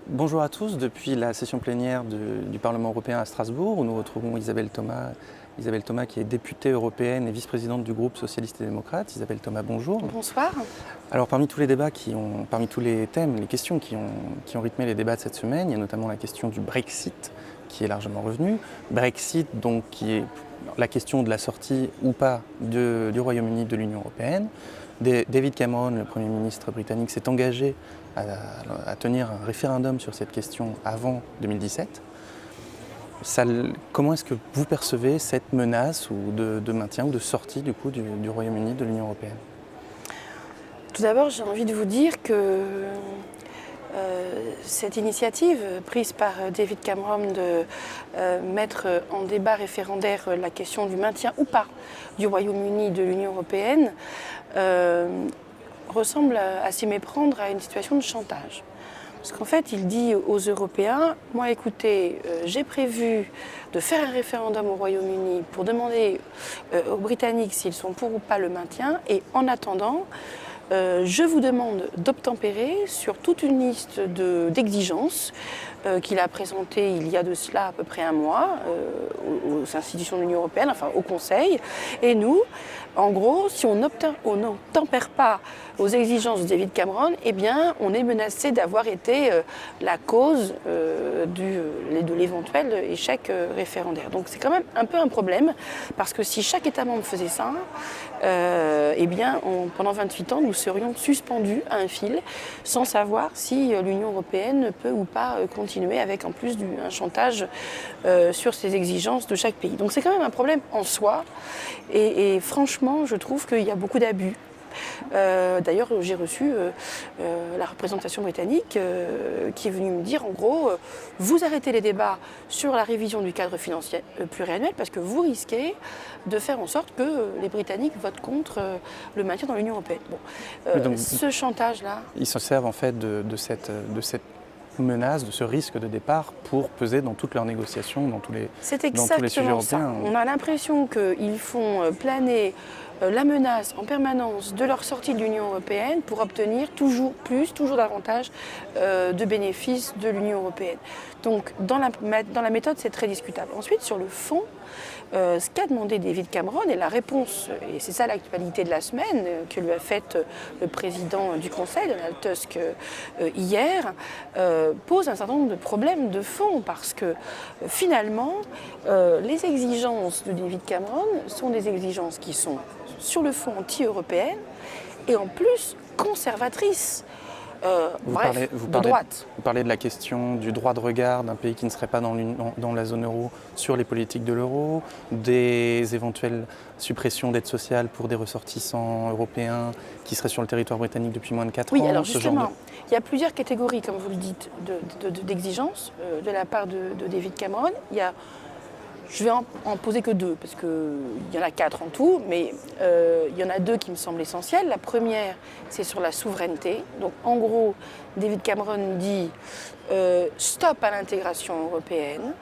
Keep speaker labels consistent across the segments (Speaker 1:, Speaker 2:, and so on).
Speaker 1: Bonjour à tous, depuis la session plénière du Parlement européen à Strasbourg, où nous retrouvons Isabelle Thomas. Isabelle Thomas qui est députée européenne et vice-présidente du groupe socialiste et démocrate. Isabelle Thomas, bonjour.
Speaker 2: Bonsoir.
Speaker 1: Alors parmi tous les débats parmi tous les thèmes, les questions qui ont rythmé les débats de cette semaine, il y a notamment la question du Brexit qui est largement revenue. Brexit donc qui est la question de la sortie ou pas du Royaume-Uni de l'Union européenne. David Cameron, le Premier ministre britannique, s'est engagé à tenir un référendum sur cette question avant 2017. Comment est-ce que vous percevez cette menace de maintien ou de sortie du Royaume-Uni de l'Union européenne ?
Speaker 2: Tout d'abord, j'ai envie de vous dire que cette initiative prise par David Cameron de mettre en débat référendaire la question du maintien ou pas du Royaume-Uni de l'Union européenne ressemble à s'y méprendre à une situation de chantage. Parce qu'en fait, il dit aux Européens, moi écoutez, j'ai prévu de faire un référendum au Royaume-Uni pour demander aux Britanniques s'ils sont pour ou pas le maintien, et en attendant, je vous demande d'obtempérer sur toute une liste d'exigences qu'il a présentées il y a de cela à peu près un mois aux institutions de l'Union européenne, enfin au Conseil. Et nous, en gros, si on n'obtempère pas aux exigences de David Cameron, eh bien, on est menacé d'avoir été la cause de l'éventuel échec référendaire. Donc c'est quand même un peu un problème, parce que si chaque État membre faisait ça, eh bien, pendant 28 ans, nous serions suspendus à un fil, sans savoir si l'Union européenne peut ou pas continuer avec en plus un chantage sur ces exigences de chaque pays. Donc c'est quand même un problème en soi, et franchement, je trouve qu'il y a beaucoup d'abus. D'ailleurs, j'ai reçu la représentation britannique qui est venue me dire, en gros, vous arrêtez les débats sur la révision du cadre financier pluriannuel parce que vous risquez de faire en sorte que les Britanniques votent contre le maintien dans l'Union européenne. Bon,
Speaker 1: donc,
Speaker 2: ce chantage-là...
Speaker 1: Ils se servent en fait de cette menace, de ce risque de départ pour peser dans toutes leurs négociations, dans tous les sujets européens.
Speaker 2: Ça. On a l'impression qu'ils font planer la menace en permanence de leur sortie de l'Union européenne pour obtenir toujours plus, toujours davantage de bénéfices de l'Union européenne. Donc dans la méthode, c'est très discutable. Ensuite, sur le fond, ce qu'a demandé David Cameron et la réponse, et c'est ça l'actualité de la semaine que lui a faite le président du Conseil, Donald Tusk, hier, pose un certain nombre de problèmes de fond, parce que finalement, les exigences de David Cameron sont des exigences qui sont sur le fond anti-européennes et en plus conservatrices. De droite.
Speaker 1: Vous parlez de la question du droit de regard d'un pays qui ne serait pas dans la zone euro sur les politiques de l'euro, des éventuelles suppressions d'aides sociales pour des ressortissants européens qui seraient sur le territoire britannique depuis moins de 4 ans.
Speaker 2: Oui, alors justement, il y a plusieurs catégories, comme vous le dites, d'exigences de la part de David Cameron. Je vais en poser que 2, parce qu'il y en a 4 en tout, mais il y en a 2 qui me semblent essentielles. La première, c'est sur la souveraineté. Donc en gros, David Cameron dit stop à l'intégration européenne.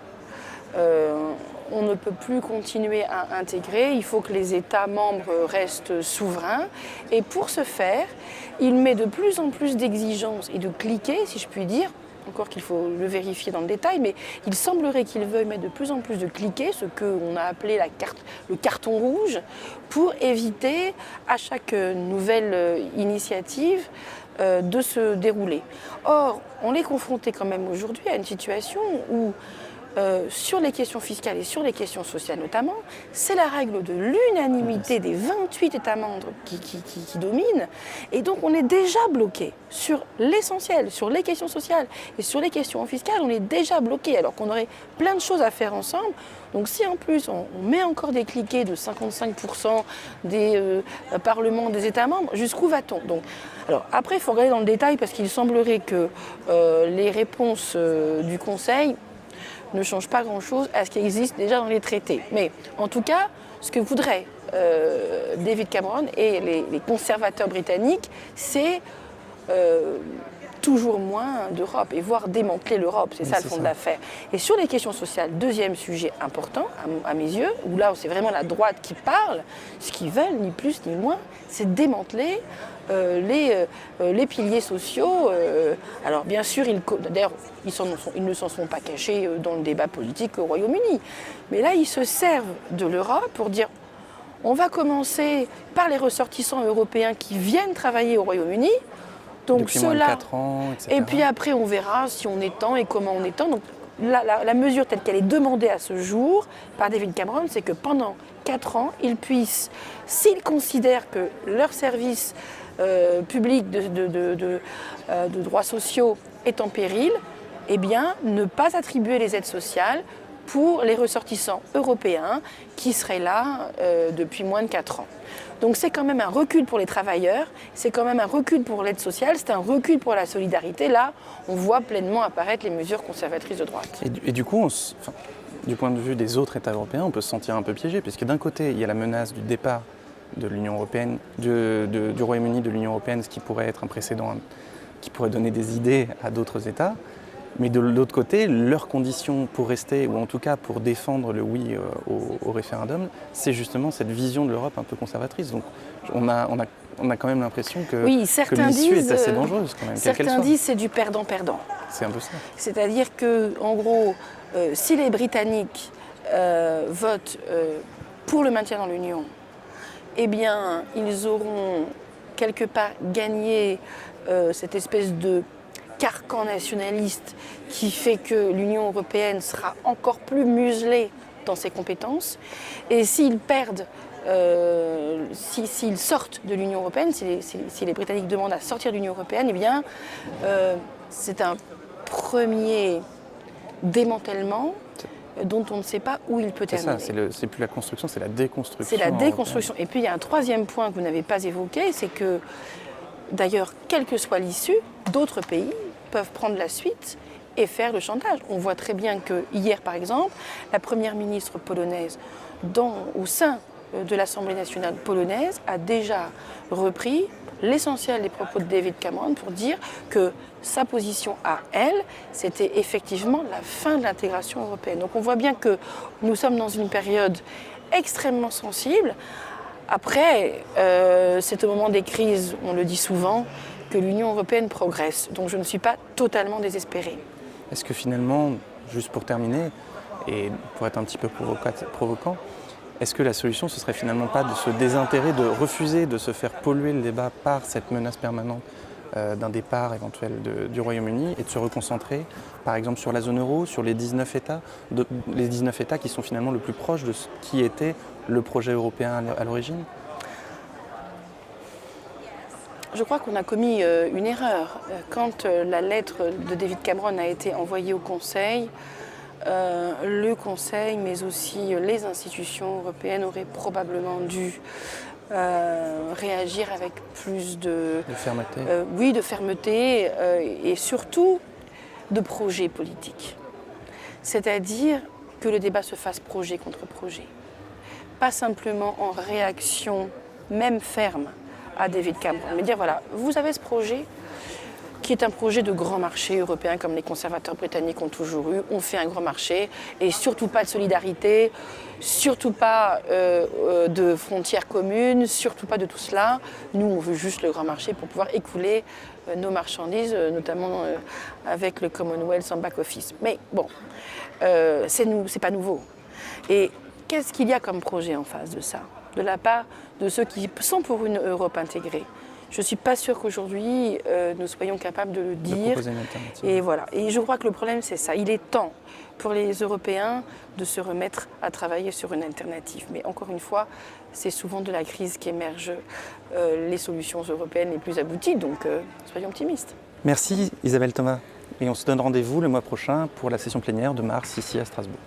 Speaker 2: On ne peut plus continuer à intégrer, il faut que les États membres restent souverains. Et pour ce faire, il met de plus en plus d'exigences et de cliquets, si je puis dire. Encore qu'il faut le vérifier dans le détail, mais il semblerait qu'il veuille mettre de plus en plus de cliquets, ce qu'on a appelé le carton rouge, pour éviter à chaque nouvelle initiative de se dérouler. Or, on est confronté quand même aujourd'hui à une situation où sur les questions fiscales et sur les questions sociales notamment, c'est la règle de l'unanimité des 28 États membres qui domine. Et donc on est déjà bloqué sur l'essentiel, sur les questions sociales et sur les questions fiscales, on est déjà bloqué alors qu'on aurait plein de choses à faire ensemble. Donc si en plus on met encore des cliquets de 55% des parlements des États membres, jusqu'où va-t-on ? Donc, alors après, il faut regarder dans le détail parce qu'il semblerait que les réponses du Conseil ne change pas grand-chose à ce qui existe déjà dans les traités. Mais en tout cas, ce que voudrait David Cameron et les conservateurs britanniques, c'est toujours moins d'Europe et voire démanteler l'Europe. C'est ça le fond de l'affaire. Et sur les questions sociales, deuxième sujet important à mes yeux, où là c'est vraiment la droite qui parle, ce qu'ils veulent, ni plus ni moins, c'est démanteler les piliers sociaux. Alors bien sûr, d'ailleurs, ils ne s'en sont pas cachés dans le débat politique au Royaume-Uni. Mais là, ils se servent de l'Europe pour dire on va commencer par les ressortissants européens qui viennent travailler au Royaume-Uni. Donc
Speaker 1: depuis moins de 4 ans, etc.
Speaker 2: Et puis après, on verra si on étend et comment on étend. Donc la mesure telle qu'elle est demandée à ce jour par David Cameron, c'est que pendant 4 ans, ils puissent, s'ils considèrent que leur service public de droits sociaux est en péril, eh bien, ne pas attribuer les aides sociales pour les ressortissants européens qui seraient là depuis moins de 4 ans. Donc c'est quand même un recul pour les travailleurs, c'est quand même un recul pour l'aide sociale, c'est un recul pour la solidarité. Là, on voit pleinement apparaître les mesures conservatrices de droite.
Speaker 1: Et du coup, du point de vue des autres États européens, on peut se sentir un peu piégé, puisque d'un côté, il y a la menace du départ de l'Union européenne, du Royaume-Uni de l'Union européenne, ce qui pourrait être un précédent, qui pourrait donner des idées à d'autres États. Mais de l'autre côté, leurs conditions pour rester, ou en tout cas pour défendre le oui au référendum, c'est justement cette vision de l'Europe un peu conservatrice. Donc on a quand même l'impression que l'issue est assez dangereuse quand même.
Speaker 2: Certains disent que c'est du perdant-perdant.
Speaker 1: C'est un peu ça.
Speaker 2: C'est-à-dire que, en gros, si les Britanniques votent pour le maintien dans l'Union, eh bien, ils auront quelque part gagné cette espèce de carcan nationaliste qui fait que l'Union européenne sera encore plus muselée dans ses compétences. Et s'ils perdent, s'ils sortent de l'Union européenne, si les Britanniques demandent à sortir de l'Union européenne, eh bien, c'est un premier démantèlement dont on ne sait pas où il peut terminer.
Speaker 1: C'est ça, c'est plus la construction, c'est la déconstruction.
Speaker 2: C'est la déconstruction. Et puis il y a un troisième point que vous n'avez pas évoqué, c'est que d'ailleurs, quelle que soit l'issue, d'autres pays peuvent prendre la suite et faire le chantage. On voit très bien que hier, par exemple, la première ministre polonaise, au sein de l'Assemblée nationale polonaise, a déjà repris l'essentiel des propos de David Cameron pour dire que sa position à elle, c'était effectivement la fin de l'intégration européenne. Donc on voit bien que nous sommes dans une période extrêmement sensible. Après, c'est au moment des crises, on le dit souvent, que l'Union européenne progresse. Donc je ne suis pas totalement désespérée.
Speaker 1: Est-ce que finalement, juste pour terminer, et pour être un petit peu provoquant, est-ce que la solution, ce serait finalement pas de se désintéresser, de refuser de se faire polluer le débat par cette menace permanente d'un départ éventuel du Royaume-Uni et de se reconcentrer, par exemple, sur la zone euro, sur les 19 États, les 19 États qui sont finalement le plus proches de ce qui était le projet européen à l'origine ?
Speaker 2: Je crois qu'on a commis une erreur. Quand la lettre de David Cameron a été envoyée au Conseil, le Conseil, mais aussi les institutions européennes auraient probablement dû réagir avec plus de
Speaker 1: fermeté.
Speaker 2: Oui, de fermeté et surtout de projet politique. C'est-à-dire que le débat se fasse projet contre projet. Pas simplement en réaction, même ferme, à David Cameron. Mais dire, voilà, vous avez ce projet qui est un projet de grand marché européen comme les conservateurs britanniques ont toujours eu. On fait un grand marché et surtout pas de solidarité, surtout pas de frontières communes, surtout pas de tout cela. Nous, on veut juste le grand marché pour pouvoir écouler nos marchandises, notamment avec le Commonwealth en back-office. Mais bon, c'est pas nouveau. Et qu'est-ce qu'il y a comme projet en face de ça, de la part de ceux qui sont pour une Europe intégrée? Je ne suis pas sûre qu'aujourd'hui, nous soyons capables de le dire. Et voilà. Et je crois que le problème, c'est ça. Il est temps pour les Européens de se remettre à travailler sur une alternative. Mais encore une fois, c'est souvent de la crise qu'émergent les solutions européennes les plus abouties. Donc, soyons optimistes.
Speaker 1: Merci Isabelle Thomas. Et on se donne rendez-vous le mois prochain pour la session plénière de mars ici à Strasbourg.